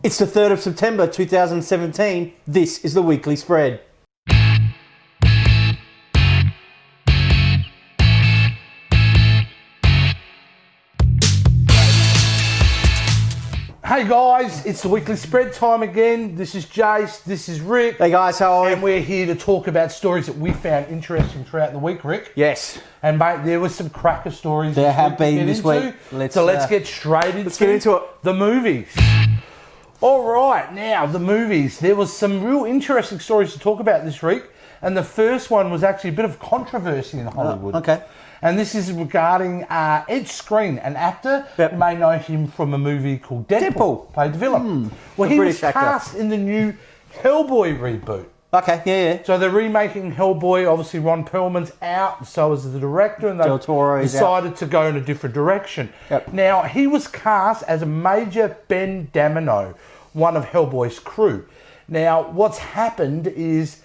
It's the 3rd of September 2017. This is the Weekly Spread. Hey guys, it's the Weekly Spread time again. This is Jace, this is Rick. Hey guys, how are we? And we're here to talk about stories that we found interesting throughout the week, Rick. Yes. And mate, there was some cracker stories There have been this week. Let's get straight into it. The movies. All right, now the movies. There was some real interesting stories to talk about this week. And the first one was actually a bit of controversy in Hollywood. Okay. And this is regarding Ed Skrein, an actor. Yep. You may know him from a movie called Deadpool. Played the villain. Well, he was cast in the new HELLBOY reboot. Okay, yeah. So they're remaking HELLBOY. Obviously, Ron Perlman's out, so is the director, and they decided to go in a different direction. Yep. Now, he was cast as a Major Ben Damino, one of HELLBOY's crew. Now, what's happened is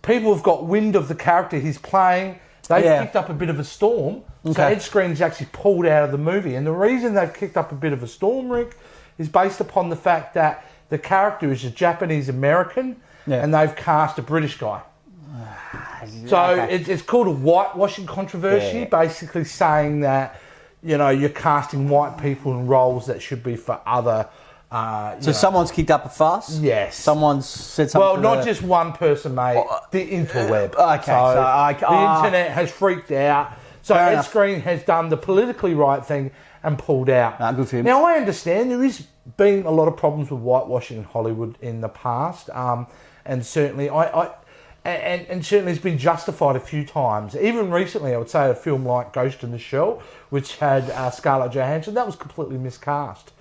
people have got wind of the character he's playing. They've kicked up a bit of a storm. Okay. So Ed Skrein's actually pulled out of the movie. And the reason they've kicked up a bit of a storm, Rick, is based upon the fact that the character is a Japanese-American and they've cast a British guy. So it's called a whitewashing controversy, basically saying that, you know, you're casting white people in roles that should be for other... So someone's kicked up a fuss? Yes. Someone's said something. Well, not just one person, mate. The interweb. Okay. So the internet has freaked out. So Ed Skrein has done the politically right thing and pulled out. Good for him. Now, I understand there has been a lot of problems with whitewashing in Hollywood in the past, and certainly and certainly it's been justified a few times. Even recently, I would say a film like Ghost in the Shell, which had Scarlett Johansson, that was completely miscast.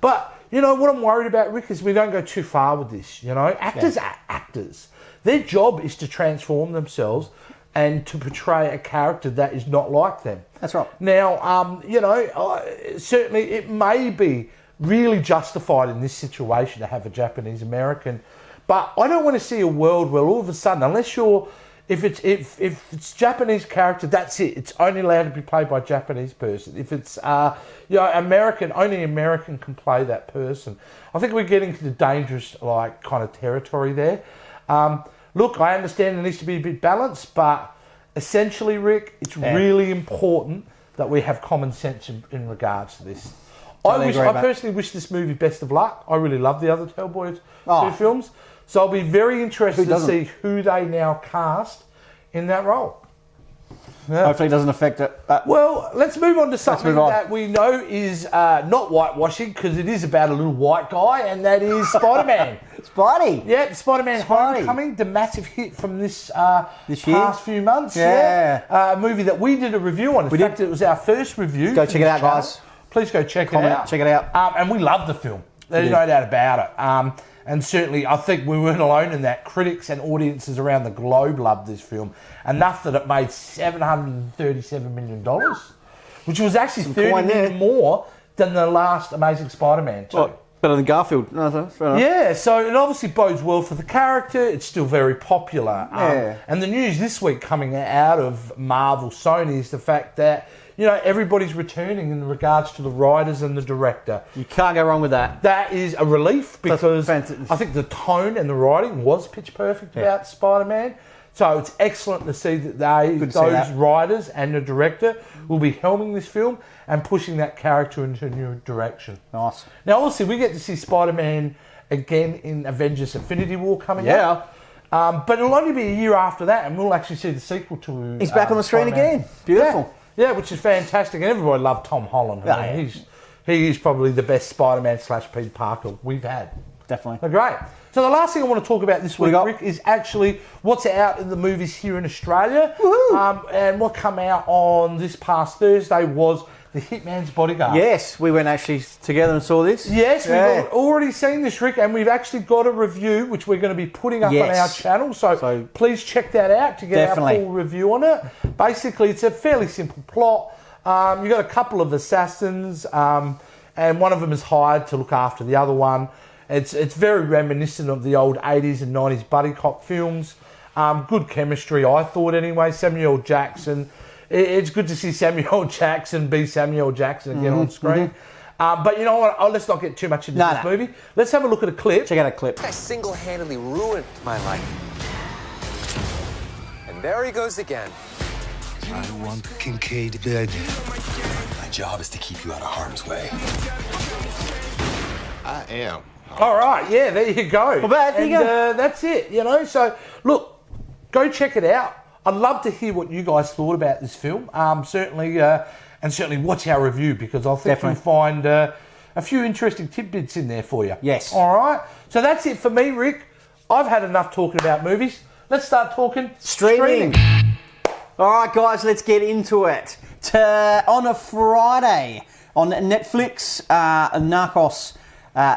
But you know, what I'm worried about, Rick, is we don't go too far with this. You know, actors are actors. Their job is to transform themselves and to portray a character that is not like them. That's right. Now, you know, certainly it may be really justified in this situation to have a Japanese-American, but I don't want to see a world where all of a sudden, unless you're... If it's Japanese character, that's it. It's only allowed to be played by a Japanese person. If it's you know, American, only American can play that person. I think we're getting to the dangerous kind of territory there. Look, I understand there needs to be a bit balanced, but essentially, Rick, it's really important that we have common sense in regards to this. I personally wish this movie best of luck. I really love the other HELLBOY two films. So I'll be very interested to see who they now cast in that role. Yeah. Hopefully it doesn't affect it. Well, let's move on to something that we know is not whitewashing, because it is about a little white guy, and that is Spider-Man. Spidey. Yeah, Spider-Man Homecoming, the massive hit from this past few months. A movie that we did a review on. In fact, it was our first review. Go check it out, guys. Please go check it out. Check it out. And we love the film. There's no doubt about it. And certainly, I think we weren't alone in that. Critics and audiences around the globe loved this film. Enough that it made $737 million, which was actually $30 million more than the last Amazing Spider-Man 2. Well, better than Garfield. No, fair enough. Yeah, so it obviously bodes well for the character. It's still very popular. And the news this week coming out of Marvel, Sony, is the fact that, you know, everybody's returning in regards to the writers and the director. You can't go wrong with that. That is a relief, because I think the tone and the writing was pitch perfect about Spider-Man. So it's excellent to see that those writers and the director will be helming this film and pushing that character into a new direction. Nice. Now, obviously, we get to see Spider-Man again in Avengers Infinity War coming up. But it'll only be a year after that, and we'll actually see the sequel to... He's back on the screen again. Beautiful. Yeah, which is fantastic. And everybody loved Tom Holland. I mean, he is probably the best Spider-Man / Peter Parker we've had. Definitely. They're great. So the last thing I want to talk about this week, Rick, is actually what's out in the movies here in Australia. And what came out on this past Thursday was The Hitman's Bodyguard. Yes, we went actually together and saw this. Yes, we've already seen this, Rick, and we've actually got a review which we're going to be putting up on our channel. So please check that out to get our full review on it. Basically, it's a fairly simple plot. You've got a couple of assassins, and one of them is hired to look after the other one. It's very reminiscent of the old 80s and 90s buddy cop films. Good chemistry, I thought anyway. Samuel Jackson. It's good to see Samuel Jackson be Samuel Jackson again on screen. But you know what? Let's not get too much into this movie. Let's have a look at a clip. Check out a clip. I single-handedly ruined my life. And there he goes again. I want Kincaid dead. My job is to keep you out of harm's way. I am. All right, yeah, there you go. Well, there you go. That's it, you know. So, look, go check it out. I'd love to hear what you guys thought about this film. Certainly watch our review, because I think you'll find a few interesting tidbits in there for you. Yes. All right. So that's it for me, Rick. I've had enough talking about movies. Let's start talking streaming. All right, guys, let's get into it. On a Friday on Netflix, Narcos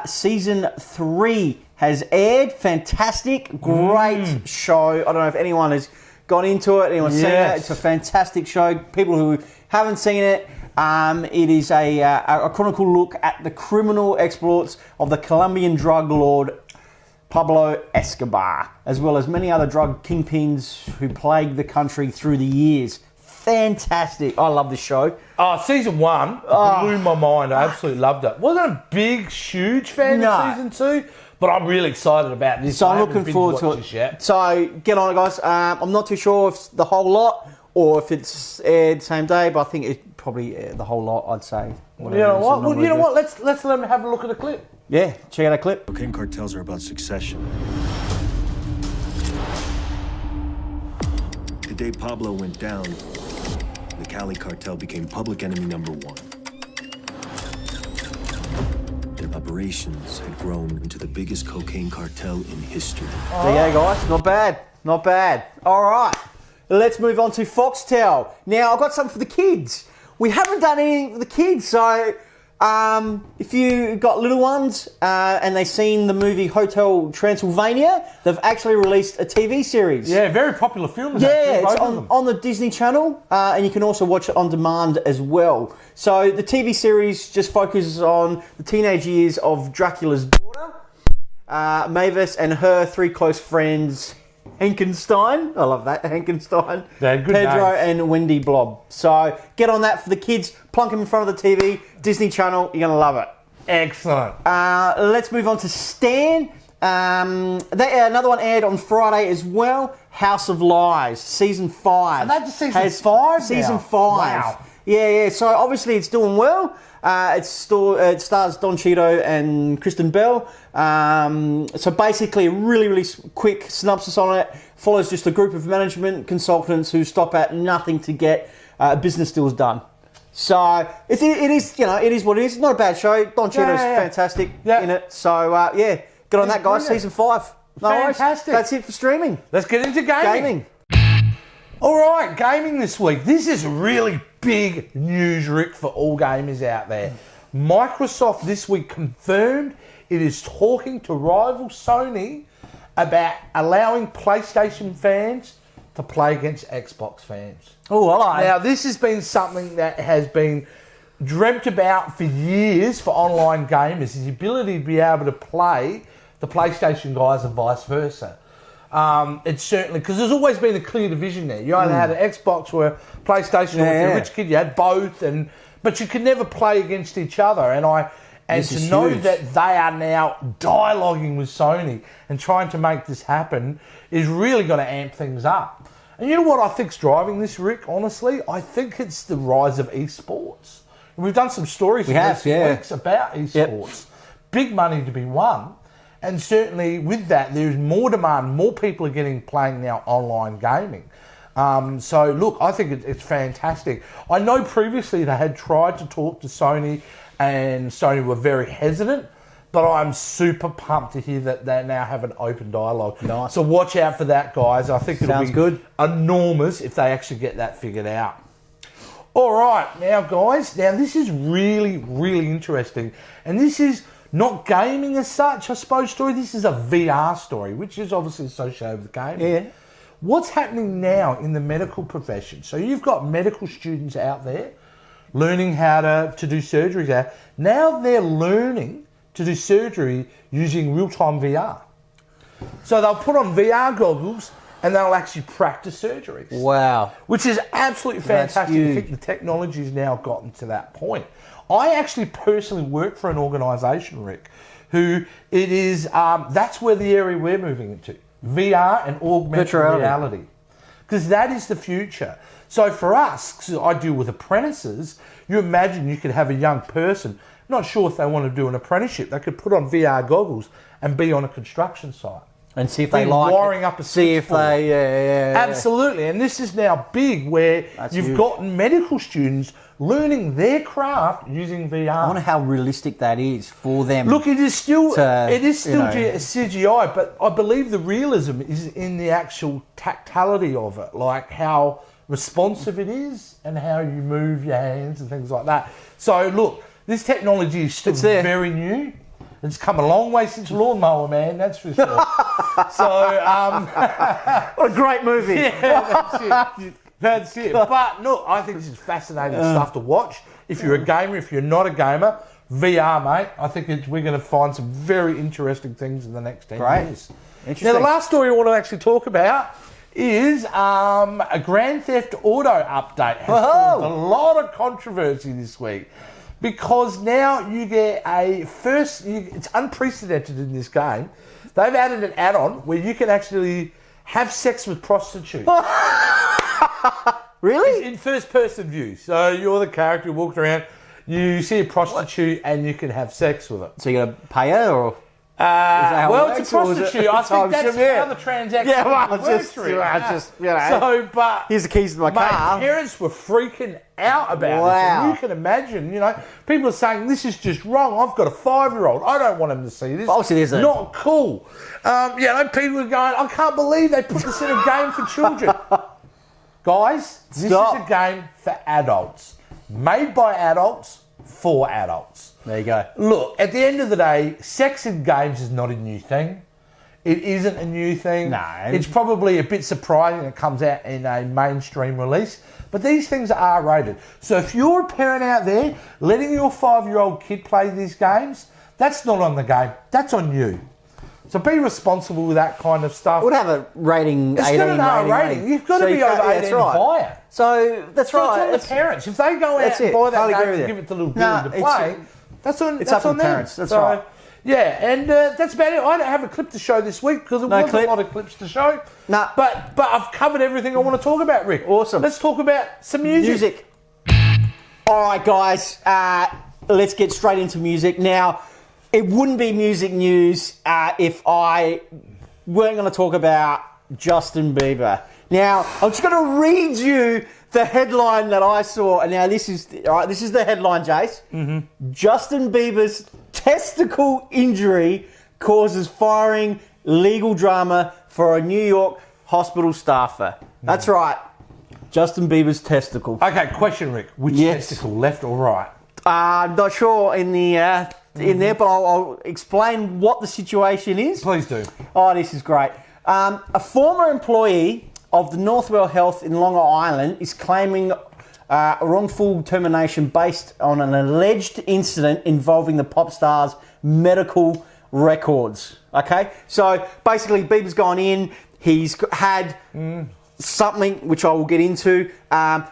Season 3 has aired. Fantastic, great show. I don't know if anyone has gone into it, anyone's seen it. It's a fantastic show. People who haven't seen it, it is a chronicle look at the criminal exploits of the Colombian drug lord Pablo Escobar, as well as many other drug kingpins who plagued the country through the years. Fantastic. I love this show. Oh, season 1 blew my mind. I absolutely loved it. Wasn't a big, huge fan of season 2, but I'm really excited about this. So I'm looking forward to it. So get on it, guys. I'm not too sure if it's the whole lot or if it's aired same day, but I think it's probably the whole lot, I'd say. You know what? Well, you know what? Let's let them have a look at the clip. Yeah, check out a clip. Cocaine cartels are about succession. The day Pablo went down, the Cali cartel became public enemy #1. Their operations had grown into the biggest cocaine cartel in history. There you go, guys. Not bad. Not bad. All right. Let's move on to Foxtel. Now, I've got something for the kids. We haven't done anything for the kids, so if you got little ones and they've seen the movie Hotel Transylvania, they've actually released a TV series. Yeah, very popular film. Yeah, it's on the Disney Channel, and you can also watch it on demand as well. So the TV series just focuses on the teenage years of Dracula's daughter, Mavis, and her 3 close friends, Henkenstein. I love that, Henkenstein. They're good Pedro names. and Wendy Blob. So get on that for the kids. Plunk them in front of the TV. Disney Channel. You're going to love it. Excellent. Let's move on to Stan. Another one aired on Friday as well. House of Lies, Season 5. And that's Season 5 now? Season 5. Wow. Yeah. So obviously it's doing well. It stars Don Cheadle and Kristen Bell. So basically a really quick synopsis on it. Follows just a group of management consultants who stop at nothing to get business deals done. So it is, it is what it is. It's not a bad show. Don Cheadle's fantastic in it. So get on that, guys. Season 5. No worries. Fantastic. That's it for streaming. Let's get into gaming. All right, gaming this week. This is really big news, Rick, for all gamers out there. Microsoft this week confirmed it is talking to rival Sony about allowing PlayStation fans to play against Xbox fans. Oh, I like. Now, this has been something that has been dreamt about for years for online gamers, is the ability to be able to play the PlayStation guys and vice versa. It's certainly, because there's always been a clear division there. You either had an Xbox or PlayStation, or if you're a rich kid, you had both, but you could never play against each other. And to know that they are now dialoguing with Sony and trying to make this happen is really going to amp things up. And you know what I think's driving this, Rick, honestly? I think it's the rise of esports. And we've done some stories in recent weeks about esports. Big money to be won. And certainly with that, there's more demand. More people are playing now online gaming. So look, I think it's fantastic. I know previously they had tried to talk to Sony, and Sony were very hesitant. But I'm super pumped to hear that they now have an open dialogue. Nice. So watch out for that, guys. I think it'll be good. Enormous if they actually get that figured out. All right, now guys, this is really, really interesting. And this is not gaming as such, I suppose, story. This is a VR story, which is obviously associated with gaming. Yeah. What's happening now in the medical profession? So you've got medical students out there learning how to do surgeries. Now they're learning to do surgery using real-time VR. So they'll put on VR goggles and they'll actually practice surgeries. Wow. Which is absolutely fantastic. I think the technology's now gotten to that point. I actually personally work for an organisation, Rick, who it is, that's where the area we're moving into. VR and augmented reality. Because that is the future. So for us, 'cause I deal with apprentices, you imagine you could have a young person, not sure if they want to do an apprenticeship, they could put on VR goggles and be on a construction site. And see if they like wiring it. up a See if they, yeah. Absolutely, and this is now big where you've huge. got medical students learning their craft using VR. I wonder how realistic that is for them. Look, it is still you know. CGI, but I believe the realism is in the actual tactility of it, like how responsive it is and how you move your hands and things like that. So look, this technology is still very new. It's come a long way since Lawnmower Man, that's for sure. So, what a great movie. Yeah, that's it. But look, I think this is fascinating stuff to watch. If you're a gamer, if you're not a gamer, VR, mate, I think we're going to find some very interesting things in the next 10 years. Interesting. Now, the last story I want to actually talk about is a Grand Theft Auto update. Has caused a lot of controversy this week. Because now you get it's unprecedented in this game. They've added an add-on where you can actually have sex with prostitutes. Really? It's in first-person view. So you're the character walking around, you see a prostitute and you can have sex with her. So you're going to pay her or? Well, it's a prostitute. I think that's how the transaction works. So, but here's the keys to my car. My parents were freaking out about this. And you can imagine, people are saying this is just wrong. I've got a 5-year-old. I don't want him to see this. Obviously, there's not cool. People are going, I can't believe they put this in a game for children. Guys, this is a game for adults, made by adults for adults. There you go. Look, at the end of the day, sex in games is not a new thing. It isn't a new thing. No. It's probably a bit surprising it comes out in a mainstream release. But these things are R-rated. So if you're a parent out there letting your 5-year-old kid play these games, that's not on the game. That's on you. So be responsible with that kind of stuff. It would have a rating, it's 18 got an R rating. You've got to be over 18 to buy it. So that's right. It's on the parents. If they go out and buy that game and give it to little Billy to play, that's on it's up on to them. parents. That's right. Yeah, and that's about it. I don't have a clip to show this week because there wasn't a lot of clips to show. No. But I've covered everything I want to talk about, Rick. Awesome. Let's talk about some music. All right, guys. Let's get straight into music. Now, it wouldn't be music news if I weren't going to talk about Justin Bieber. Now, I'm just going to read you the headline that I saw. And now this is the headline, Jace. Mm-hmm. Justin Bieber's testicle injury causes firing, legal drama for a New York hospital staffer. That's right. Justin Bieber's testicle. Okay, question, Rick. Which testicle, left or right? I'm not sure in there, but I'll explain what the situation is. Please do. Oh, this is great. A former employee of the Northwell Health in Long Island is claiming a wrongful termination based on an alleged incident involving the pop star's medical records. Okay? So basically, Bieber's gone in, he's had something which I will get into.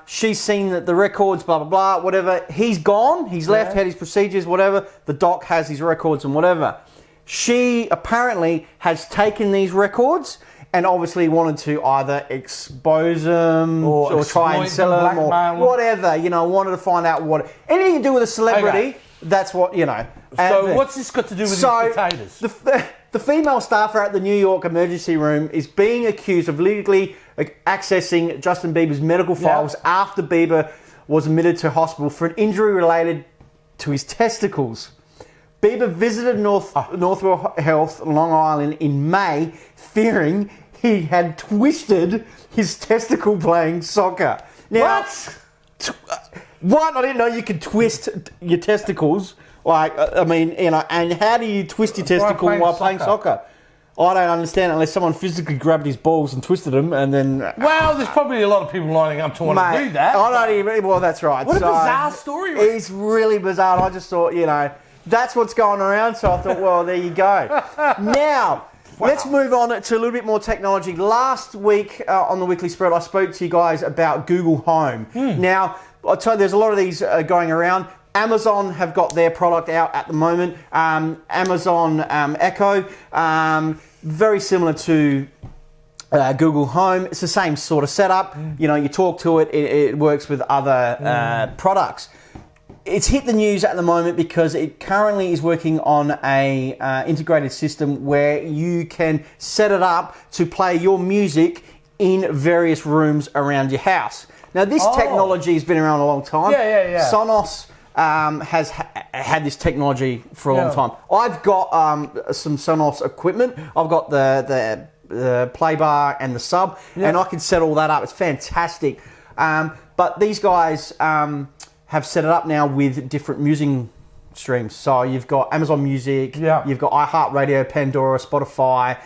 She's seen that the records, blah, blah, blah, whatever. He's gone, he's left, had his procedures, whatever. The doc has his records and whatever. She apparently has taken these records and obviously wanted to either expose them or try and sell them or whatever, wanted to find out anything to do with a celebrity, that's what, So what's this got to do with these potatoes? The female staffer at the New York emergency room is being accused of illegally accessing Justin Bieber's medical files after Bieber was admitted to hospital for an injury related to his testicles. Bieber visited Northwell Health, Long Island in May, fearing he had twisted his testicle playing soccer. Now, what? I didn't know you could twist your testicles. And how do you twist your testicle while playing soccer? I don't understand unless someone physically grabbed his balls and twisted them and then... Well, there's probably a lot of people lining up to want to do that. I don't even... Well, that's right. What a bizarre story. It's really bizarre. I just thought, that's what's going around. So I thought, well, there you go. Now... Let's move on to a little bit more technology. Last week on the Weekly Spread, I spoke to you guys about Google Home. Now, I tell you, there's a lot of these going around. Amazon have got their product out at the moment. Amazon Echo, very similar to Google Home. It's the same sort of setup. You know, you talk to it. It works with other products. It's hit the news at the moment because it currently is working on a integrated system where you can set it up to play your music in various rooms around your house. Now, this technology has been around a long time. Yeah. Sonos has had this technology for a long time. I've got some Sonos equipment. I've got the play bar and the sub, and I can set all that up. It's fantastic. But these guys have set it up now with different music streams. So you've got Amazon Music, you've got iHeartRadio, Pandora, Spotify.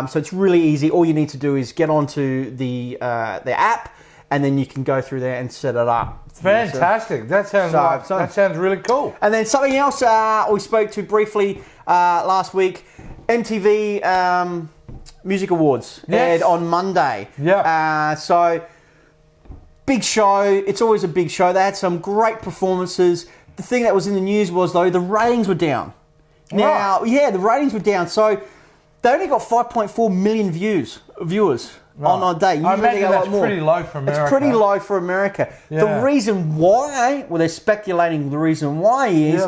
So it's really easy. All you need to do is get onto the app, and then you can go through there and set it up. Fantastic. That sounds really cool. And then something else we spoke to briefly last week, MTV Music Awards aired on Monday. So big show. It's always a big show. They had some great performances. The thing that was in the news was, though, the ratings were down. Now, the ratings were down. So they only got 5.4 million viewers on a day. Usually I imagine that's more. pretty low for America. It's pretty low for America. The reason why, they're speculating the reason why is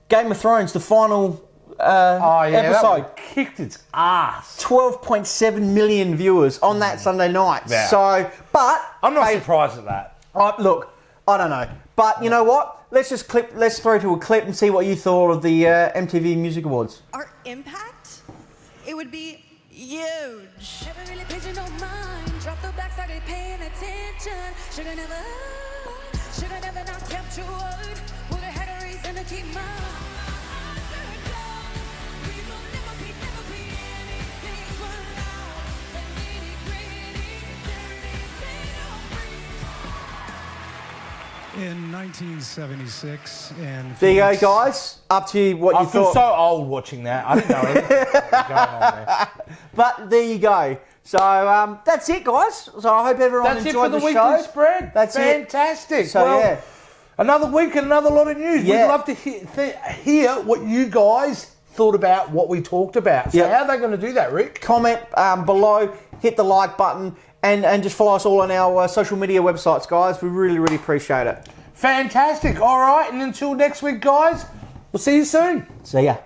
Game of Thrones, the final episode, kicked its ass. 12.7 million viewers on that Sunday night. Yeah. So, but I'm not surprised at that. Look, I don't know, but you know what? Let's throw to a clip and see what you thought of the MTV Music Awards. Our impact, it would be huge. Never really paid you no mind. Dropped the back, started paying attention. Shoulda never not kept your word. Woulda had a reason to keep mine. In 1976, and There you go, guys. Up to you what you I feel thought. so old watching that. I didn't know anything what was going on there. But there you go. So that's it, guys. So I hope everyone That's it enjoyed for the the weekly show. spread. That's fantastic. So well, yeah. Another week and another lot of news. Yeah. We'd love to hear what you guys thought about what we talked about. So how are they going to do that, Rick? Comment below, hit the like button, and just follow us all on our social media websites, guys. We really, really appreciate it. Fantastic. All right, and until next week, guys, we'll see you soon. See ya.